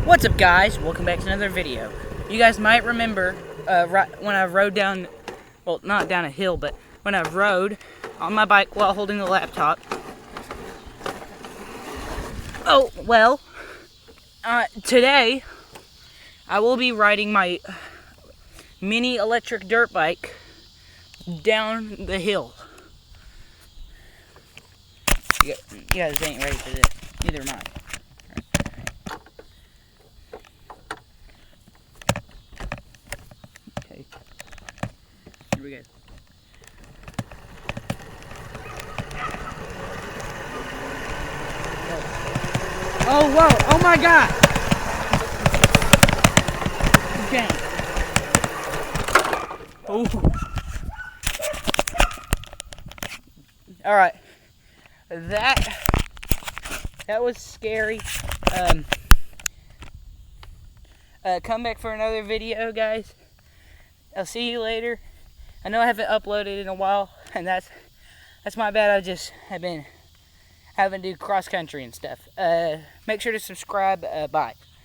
What's up, guys? Welcome back to another video. You guys might remember when I rode down, well, not down a hill, but when I rode on my bike while holding the laptop. Oh, well, today I will be riding my mini electric dirt bike down the hill. You guys ain't ready for this. Neither am I. Okay. Here we go. Oh, whoa! Oh my God! Okay. Oh. All right. That was scary. Come back for another video, guys. I'll see you later. I know I haven't uploaded in a while, and that's my bad. I just have been having to do cross country and stuff. Make sure to subscribe. Bye.